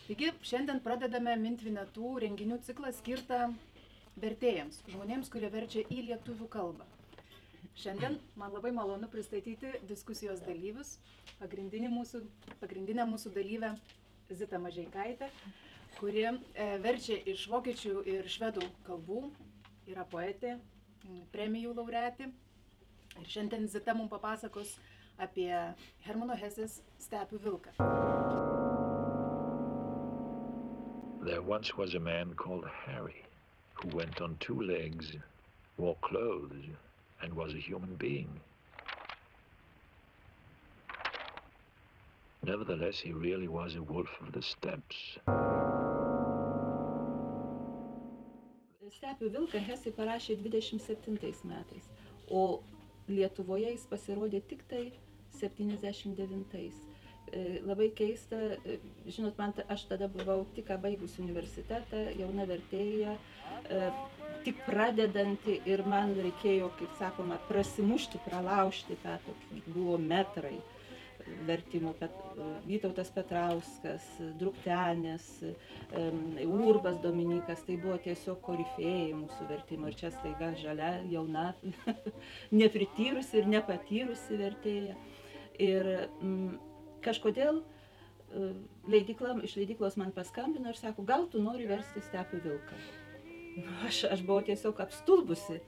Taigi, šiandien pradedame Mintvinetų renginių ciklą skirtą vertėjams, žmonėms, kurie verčia į lietuvių kalbą. Šiandien man labai malonu pristatyti diskusijos dalyvius, pagrindinę mūsų dalyvę Zitą Mažeikaitę, kuri verčia iš vokiečių ir švedų kalbų, yra poetė, premijų laureatė. Ir šiandien Zita mums papasakos apie Hermano Hesės Stepių vilką. There once was a man called Harry, who went on two legs, wore clothes, and was a human being. Nevertheless, he really was a wolf of the steppes. Stepių vilką Hesė parašė 27 metais, o Lietuvoje jis pasirodė tik tai 79. Labai keista, žinot, aš tada buvau tik baigus universitetą, jauna vertėja, tik pradedanti ir man reikėjo, kaip sakoma, prasimušti, pralaužti tą tokį, buvo metrai vertimų, Vytautas Petrauskas, Druktenis, Urbas Dominikas, tai buvo tiesiog korifėjai mūsų vertimų ir čia staiga žalia, jauna, neprityrusi ir nepatyrusi vertėja. Ir kažkodėl iš leidyklos man paskambino ir sako, gal tu nori versti Stepių vilką. Aš buvau tiesiog apstulbusi,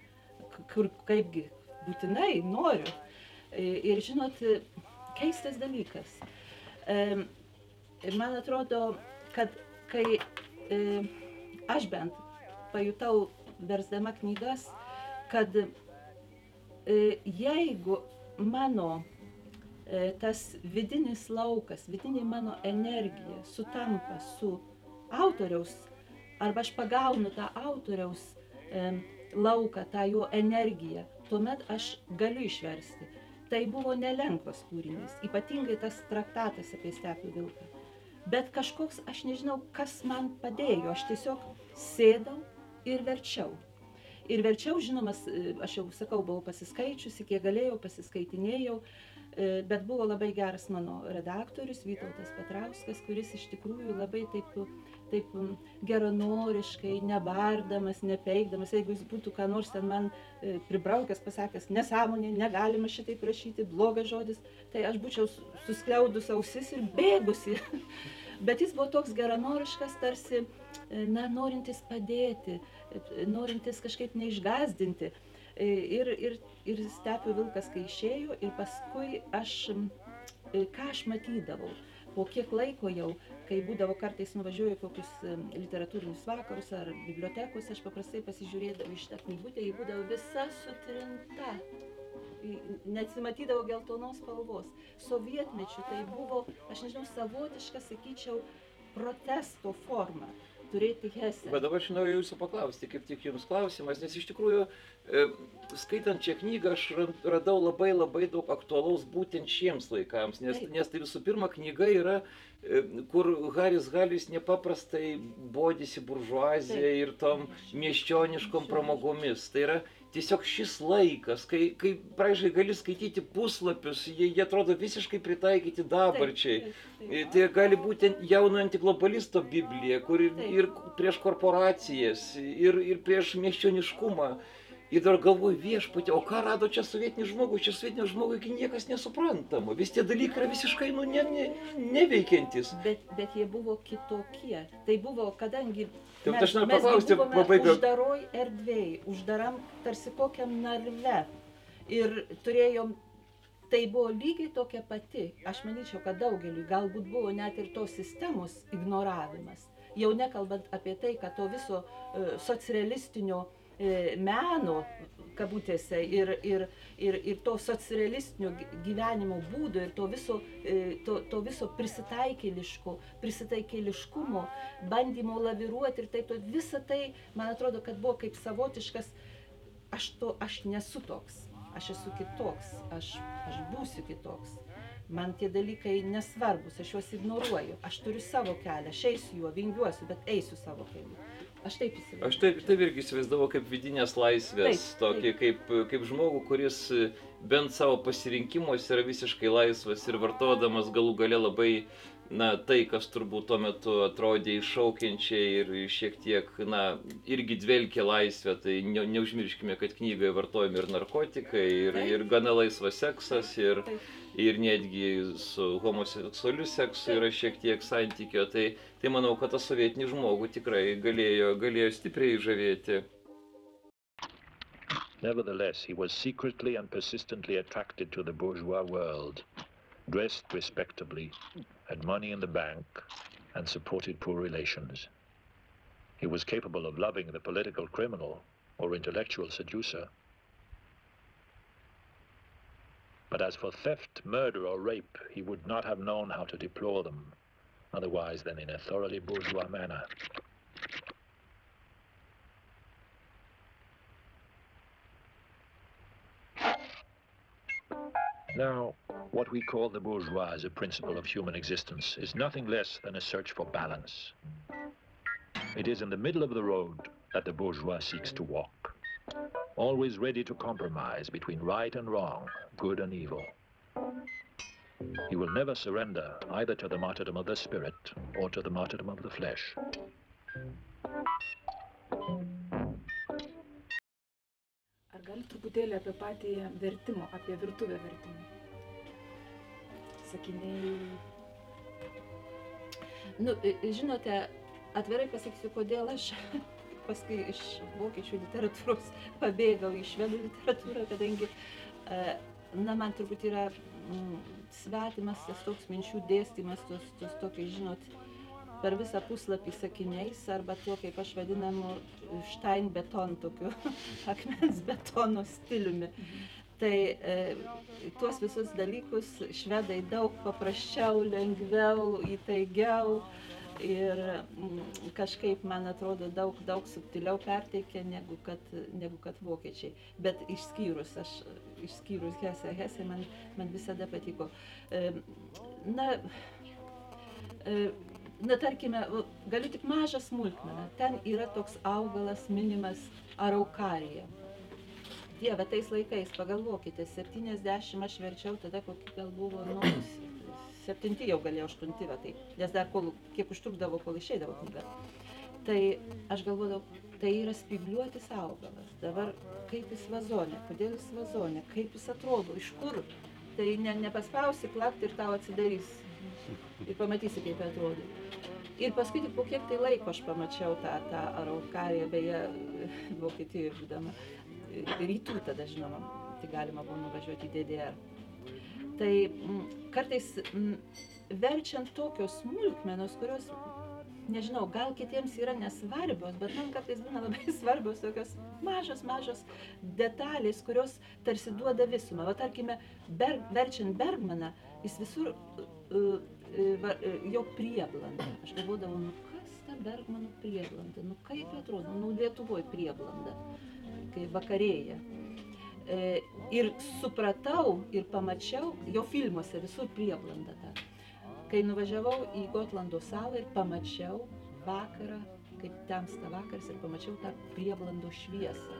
kaipgi būtinai noriu. Ir žinot, keistas dalykas. Man atrodo, kad kai aš bent pajutau versdama knygas, kad jeigu mano tas vidinis laukas, vidinė mano energija sutampa su autoriaus, arba aš pagaunu tą autoriaus lauką, tą jo energiją, tuomet aš galiu išversti. Tai buvo nelengvas kūrinys, ypatingai tas traktatas apie Stepių vilką. Bet kažkoks, aš nežinau, kas man padėjo, aš tiesiog sėdau ir verčiau. Ir verčiau, žinoma, aš jau sakau, buvau pasiskaičiusi, kiek galėjau, pasiskaitinėjau, bet buvo labai geras mano redaktorius, Vytautas Petrauskas, kuris iš tikrųjų labai taip geranoriškai, nebardamas, nepeikdamas, jeigu jis būtų ką nors ten man pribraukęs, pasakęs, nesąmonė, negalima šitaip rašyti, blogas žodis, tai aš būčiau suskliaudus ausis ir bėgusi. Bet jis buvo toks geranoriškas, tarsi, norintis padėti, norintis kažkaip neišgazdinti. Ir Stepių vilkas, kai išėjo, ir paskui ką aš matydavau, po kiek laiko jau, kai būdavo kartais nuvažiuoju kokius literatūrinius vakarus ar bibliotekos, aš paprastai pasižiūrėdavau iš tą knygutę, ji būdavo visa sutrinta, neatsimatydavo geltonos spalvos. Sovietmečiu tai buvo, aš nežinau, savotiška, sakyčiau, protesto forma. Turėti Hesę. Bet dabar aš noriu jūsų paklausti, kaip tik jums klausimas, nes iš tikrųjų, skaitant šią knygą, aš radau labai daug aktualaus būtent šiems laikams, nes tai visų pirma knyga yra, kur Haris Halis nepaprastai bodisi buržuaziją ir tom miesčioniškom pramogomis. Tai yra tiesiog šis laikas, kai pradžiai gali skaityti puslapius, jie atrodo visiškai pritaikyti dabarčiai. Tai gali būti jauno antiglobalisto Biblija, kur ir prieš korporacijas, ir prieš miesčioniškumą. Ir dar galvoju, viešpatie, o ką rado čia sovietinis žmogus? Čia sovietinis žmogus niekas nesuprantama. Vis tie dalykai yra visiškai neveikiantis. Bet jie buvo kitokie. Tai buvo, kadangi mes buvome uždaroj erdvėj, uždaram tarsi kokiam narve. Ir turėjom, tai buvo lygiai tokia pati. Aš manyčiau, kad daugeliui galbūt buvo net ir tos sistemos ignoravimas. Jau nekalbant apie tai, kad to viso socrealistinio meno, kabutėse, ir to socrealistinio gyvenimo būdo, ir to viso prisitaikėliškumo, bandymo laviruoti ir taip, visa tai, man atrodo, kad buvo kaip savotiškas, aš nesu toks, aš esu kitoks, aš būsiu kitoks. Man tie dalykai nesvarbus, aš juos ignoruoju, aš turiu savo kelią, aš eisiu juo, vingiuosiu, bet eisiu savo keliu. Aš taip įsivaizduoju. Aš taip irgi įsivaizdavau kaip vidinės laisvės, tokį kaip žmogų, kuris bent savo pasirinkimuose yra visiškai laisvas ir vartodamas galų gale labai tai, kas turbūt tuo metu atrodė iššaukiančiai ir šiek tiek, irgi dvelkė laisvę, tai neužmirškime, kad knygoje vartojami ir narkotikai, ir gana laisvas seksas, ir netgi su homoseksualiu seksu yra šiek tiek santykio, tai manau, kad tas sovietinį žmogų tikrai galėjo stipriai žavėti. Nevertheless, he was secretly and persistently attracted to the bourgeois world, dressed respectably, had money in the bank, and supported poor relations. He was capable of loving the political criminal or intellectual seducer. But as for theft, murder, or rape, he would not have known how to deplore them, otherwise than in a thoroughly bourgeois manner. Now, what we call the bourgeois as a principle of human existence is nothing less than a search for balance. It is in the middle of the road that the bourgeois seeks to walk, always ready to compromise between right and wrong, good and evil. He will never surrender either to the martyrdom of the spirit or to the martyrdom of the flesh. Ar gali truputėlį apie patį vertimą, apie virtuvę vertimą? Sakiniai. Žinote, atvirai pasakysiu, kodėl aš paskui iš vokiečių literatūros pabėgau į švedų literatūrą, kadangi, man turbūt yra svetimas tas toks minčių dėstymas, tos tokiai, žinot, per visą puslapį sakiniais, arba tuo, kaip aš vadinamu, Steinbeton, tokiu akmens betono stiliumi. Tai tuos visus dalykus švedai daug paprasčiau, lengviau, įtaigiau ir kažkaip, man atrodo, daug subtiliau perteikia negu kad vokiečiai. Bet išskyrus Hesę, man visada patiko. Tarkime, galiu tik mažą smulkmeną. Ten yra toks augalas minimas araukarija. Dieve, tais laikais, pagalvokite, 70 aš verčiau tada, kokį gal buvo, 7 jau galėjo 8, tai, nes dar kiek užtrukdavo, kol išeidavo knyga. Tai aš galvodavau, tai yra spygliuotis augalas. Dabar kaip jis vazonė, kodėl jis vazonė, kaip jis atrodo, iš kur. Tai nepaspausi plakti ir tau atsidarys. Ir pamatysi, kaip atrodo. Ir paskui tik po kiek tai laiko aš pamačiau tą araukariją, beje, Vokietijoje būdama, rytų tada, žinoma, tai galima buvo nuvažiuoti į DDR. Tai kartais verčiant tokios smulkmenos, kurios, nežinau, gal kitiems yra nesvarbios, bet man kartais būna labai svarbios tokios mažos detalės, kurios tarsi duoda visumą. Va, tarkime, verčiant Bergmaną, jis visur jo prieblanda. Aš galvodavau, kas ta Bergmano prieblanda, kaip atrodo, Lietuvoje prieblanda, kai vakarėja. Ir supratau ir pamačiau jo filmuose visur prieblanda tą. Kai nuvažiavau į Gotlando salą ir pamačiau vakarą, kaip temsta vakaras, ir pamačiau tą prieblando šviesą.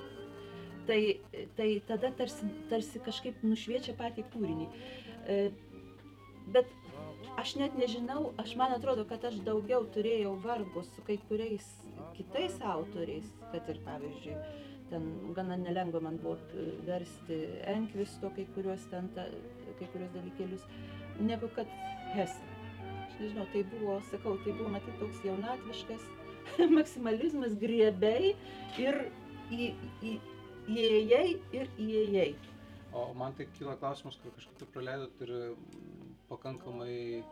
Tai tada tarsi kažkaip nušviečia patį kūrinį. Bet aš net nežinau, man atrodo, kad aš daugiau turėjau vargo su kai kuriais kitais autoriais, kad ir, pavyzdžiui, ten gana nelengva man buvo versti Enkvisto kai kuriuos dalykėlius, negu kad Hesę. Aš nežinau, tai buvo matyt toks jaunatviškas maksimalizmas, griebiai ir įėjai. O man tai kyla klausimas, kur kažkaip tai praleidot ir pakankamai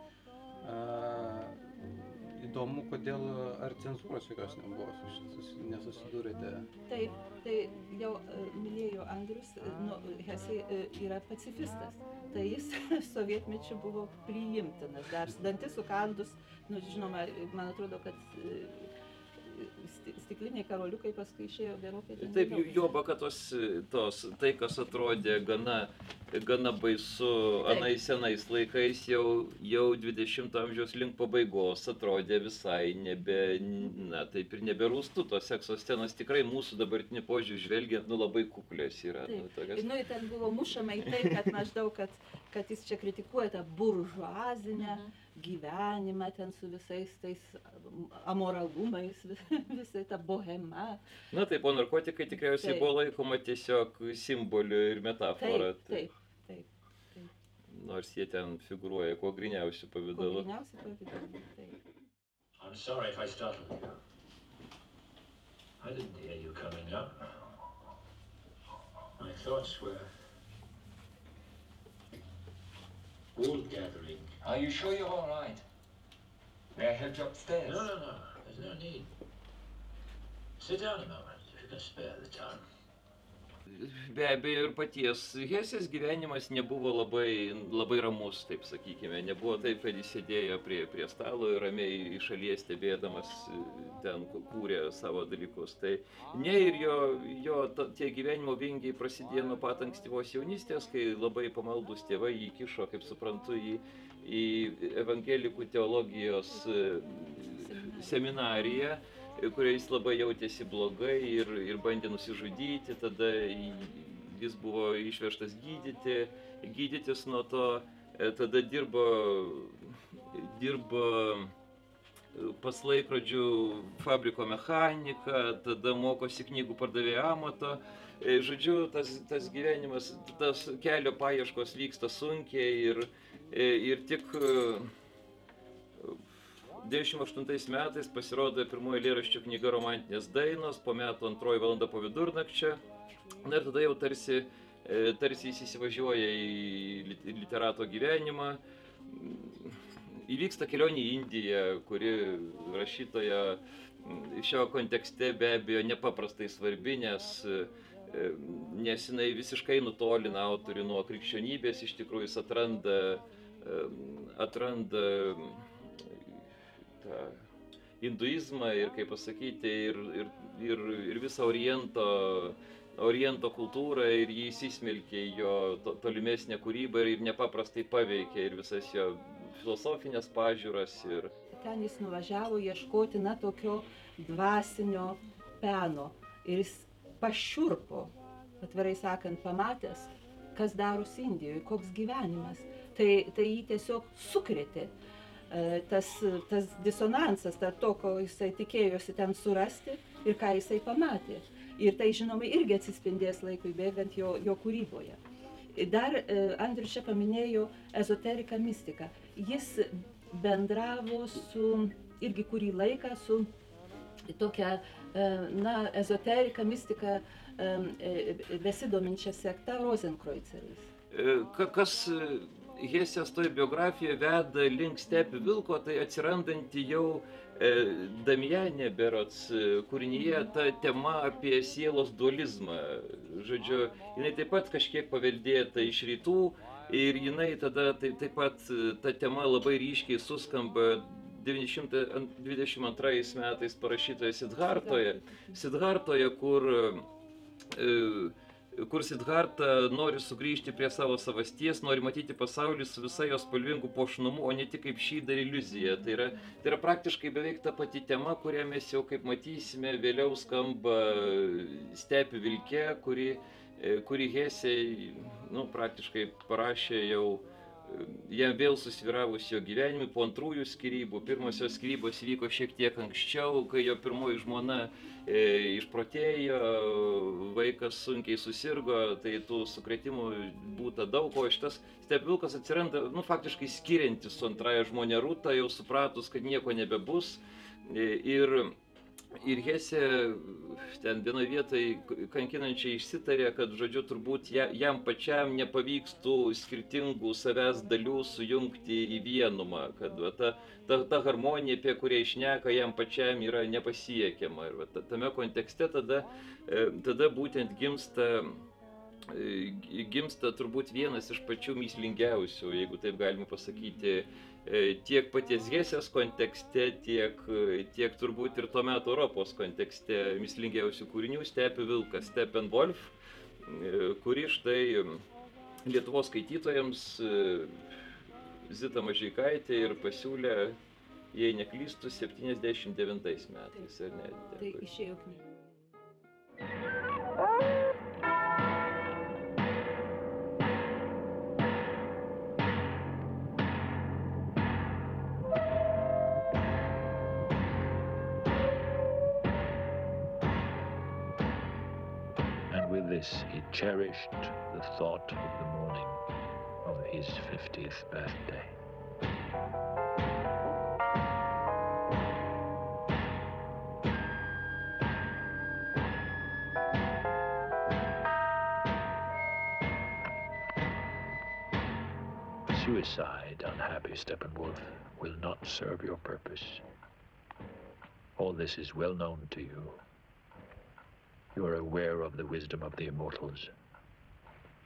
įdomu, kodėl ar cenzūros jokios nebuvo, nesusidūrėte? Taip, tai jau minėjo Andrius, Hesė yra pacifistas, tai jis sovietmečiu buvo priimtinas, dar dantis sukandus, žinoma, man atrodo, kad stikliniai karoliukai paskui išėjo gerokai. Taip, juoba, kad tai, kas atrodė gana baisu anais senais laikais, jau 20 amžiaus link pabaigos atrodė visai taip ir neberūstų. Tos sekso scenos tikrai mūsų dabartinį požiūrį žvelgiant, labai kuklės yra. Taip, ten buvo mušama į tai, kad maždaug, kad jis čia kritikuoja tą buržuazinę gyvenimą ten su visais tais amoralumais, visai ta bohema. Na taip, o narkotikai tikriausiai buvo laikoma tiesiog simboliu ir metafora. Taip. Nors jie ten figūruoja kuo griniausių pavidalų. Taip. I'm sorry if I startled you. I didn't hear you coming up. My thoughts were wool gathering. Are you sure you're all right? May I help you upstairs? No. There's no need. Sit down a moment, if you can spare the time. Be abejo, ir paties Hesės gyvenimas nebuvo labai ramus, taip sakykime. Nebuvo taip, kad jis sėdėjo prie stalo ir ramiai iš šalies stebėdamas ten kūrė savo dalykus. Tai ne, ir tie gyvenimo vingiai prasidėjo nuo pat ankstyvos jaunystės, kai labai pamaldus tėvai jį kišo, kaip suprantu, į evangelikų teologijos seminariją, kurioje jis labai jautėsi blogai ir bandė nusižudyti. Tada jis buvo išvežtas gydytis nuo to. Tada dirbo pas laikrodžių fabriko mechaniką, tada mokosi knygų pardavėjo amato. Žodžiu, tas gyvenimas, tas kelio paieškos vyksta sunkiai ir tik 98 metais pasirodo pirmoji eilėraščių knyga Romantinės dainos, po metų 2 valanda po vidurnakčio. Na ir tada jau tarsi jis įsivažiuoja į literato gyvenimą. Įvyksta kelionė į Indiją, kuri rašytoja šio kontekste be abejo nepaprastai svarbi, nes jinai visiškai nutolina autorių nuo krikščionybės. Iš tikrųjų jis atranda hinduizmą ir, kaip pasakyti, ir visą Oriento kultūrą, ir jį įsismelkė į jo tolimesnę kūrybą ir nepaprastai paveikė ir visas jo filosofinės pažiūras. Ten jis nuvažiavo ieškoti tokio dvasinio peno ir jis pašiurpo, atvirai sakant, pamatęs, kas darosi Indijoje, koks gyvenimas. Tai jį tiesiog sukrėtė. Tas disonansas tarp to, ko jisai tikėjosi ten surasti ir ką jisai pamatė. Ir tai, žinoma, irgi atsispindės laikui bėgant jo kūryboje. Dar Andrius čia paminėjo ezoteriką mistiką. Jis bendravo irgi kurį laiką su tokia, ezoterika mistika besidominčia sekta Rozenkreuzeriais. Kas Hesės toj biografijoje veda link Stepių vilko, tai atsirandanti jau Damianė berods kūrinyje ta tema apie sielos dualizmą. Žodžiu, jinai taip pat kažkiek paveldėta iš rytų ir jinai tada taip pat ta tema labai ryškiai suskamba 922 metais parašytoje Sidhartoje, kur Sidharta nori sugrįžti prie savo savasties, nori matyti pasaulį su visai jos spalvingų puošnumu, o ne tik kaip šydą ir iliuziją. Tai yra praktiškai beveik ta pati tema, kurią mes jau, kaip matysime, vėliau skamba Stepių vilke, kuri Hesė praktiškai parašė jau jam vėl susvyravus jo gyvenimui po antrųjų skyrybų. Pirmosios skyrybos vyko šiek tiek anksčiau, kai jo pirmoji žmona išprotėjo, vaikas sunkiai susirgo, tai tų sukrėtimų būta daug, o šitas Stepių vilkas atsiranda faktiškai skiriantis su antraja žmonė Rūta, jau supratus, kad nieko nebebus. Ir Hesė ten vienoje vietoje kankinančiai išsitarė, kad, žodžiu, turbūt jam pačiam nepavyks tų skirtingų savęs dalių sujungti į vienumą, kad ta harmonija, apie kurią šneka, jam pačiam yra nepasiekiama. Ir tame kontekste tada būtent gimsta turbūt vienas iš pačių mįslingiausių, jeigu taip galima pasakyti, tiek paties Hesės kontekste, tiek turbūt ir tuo metu Europos kontekste mįslingiausių kūrinių Stepių vilkas, Steppenwolf, kuri štai Lietuvos skaitytojams Zita Mažeikaitė ir pasiūlė, jei neklystu, 79 metais. Tai išėjo knyga. this, he cherished the thought of the morning of his 50th birthday. Suicide, unhappy Steppenwolf, will not serve your purpose. All this is well known to you. You are aware of the wisdom of the immortals.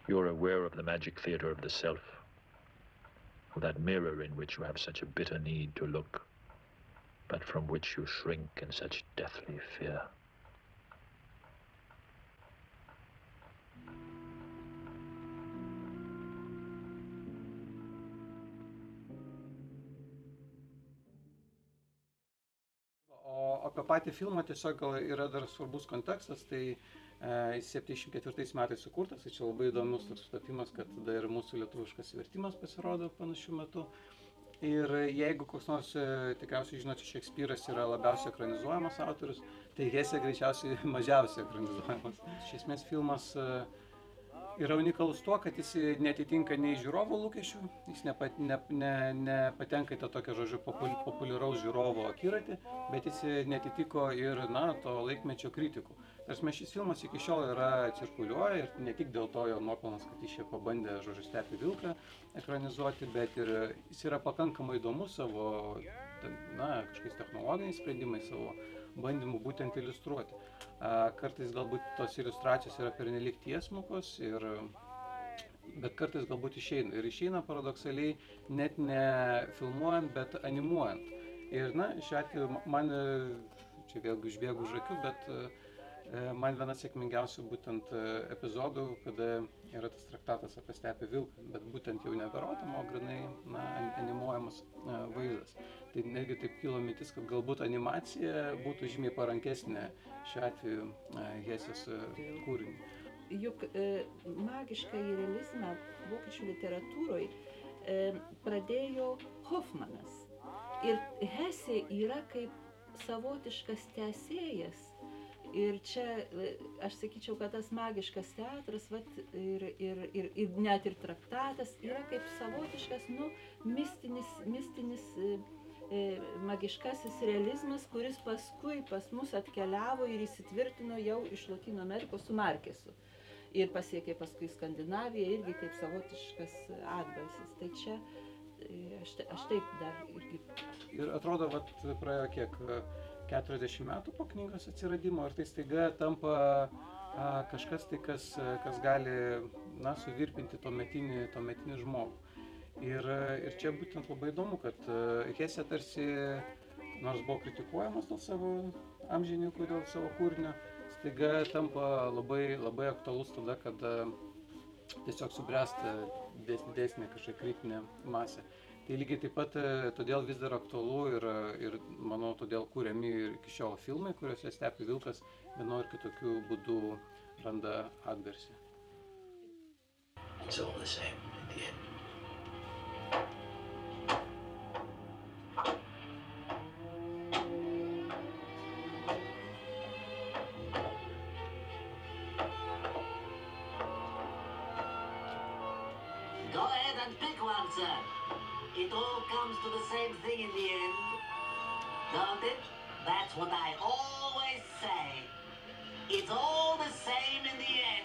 You are aware of the magic theater of the self, of that mirror in which you have such a bitter need to look, but from which you shrink in such deathly fear. O apie patį filmą tiesiog gal yra dar svarbus kontekstas, tai jis 74 metais sukurtas, tai čia labai įdomus toks sutapimas, kad tada ir mūsų lietuviškas vertimas pasirodo panašiu metu. Ir jeigu koks nors, tikriausiai žinote, Šekspyras yra labiausiai ekranizuojamas autorius, tai Hesė greičiausiai mažiausiai ekranizuojamas. Iš esmės filmas yra unikalus tuo, kad jis netitinka nei žiūrovo lūkesčių, jis nepatenka į tą tokią, žodžiu, populiaraus žiūrovo akiratį, bet jis netitiko ir, to laikmečio kritikų. Tarsi šis filmas iki šiol yra cirkuliuoja ir ne tik dėl to jo nuopelnas, kad jis čia pabandė, žodžiu, Stepį Vilką ekranizuoti, bet ir jis yra pakankamai įdomus savo, kažkokiais technologiniais sprendimais, savo bandymų būtent iliustruoti. Kartais galbūt tos iliustracijos yra pernelyg tiesmukos, bet kartais galbūt išeina. Ir išeina paradoksaliai net ne filmuojant, bet animuojant. Ir šiuo atveju man, čia vėlgi užbėgu už akių, bet man vienas sėkmingiausių būtent epizodų, kada yra tas traktatas apie Stepį Vilką, bet būtent jau neberodoma, o grynai animuojamas vaizdas. Tai netgi taip kilo mintis, kad galbūt animacija būtų žymiai parankesnė šiuo atveju Hesės kūriniui. Juk magišką realizmą vokiečių literatūroje pradėjo Hofmanas. Ir Hesė yra kaip savotiškas tęsėjas. Ir čia, aš sakyčiau, kad tas magiškas teatras, ir net ir traktatas yra kaip savotiškas, mistinis magiškasis realizmas, kuris paskui pas mus atkeliavo ir įsitvirtino jau iš Lotynų Amerikos su Markesu. Ir pasiekė paskui Skandinaviją irgi kaip savotiškas atbalsis. Tai čia aš taip dar irgi. Ir atrodo, praėjo kiek 40 metų po knygos atsiradimo ir tai staiga tampa kažkas tai, kas gali suvirpinti tuometinį žmogų. Ir čia būtent labai įdomu, kad Hesė tarsi, nors buvo kritikuojamas dėl savo amžininkų, dėl savo kūrinio, staiga tampa labai, labai aktualus tada, kada tiesiog subręsta didesnė kažkokia kritinė masė. Tai lygiai taip pat todėl vis dar aktualu ir manau, todėl kuriami ir iki šiol filmai, kuriuose Stepį Vilkas vienu ar kitokiu būdu randa atgarsį. It's all the same in the end. Go ahead and pick one, sir. It all comes to the same thing in the end, don't it? That's what I always say. It's all the same in the end.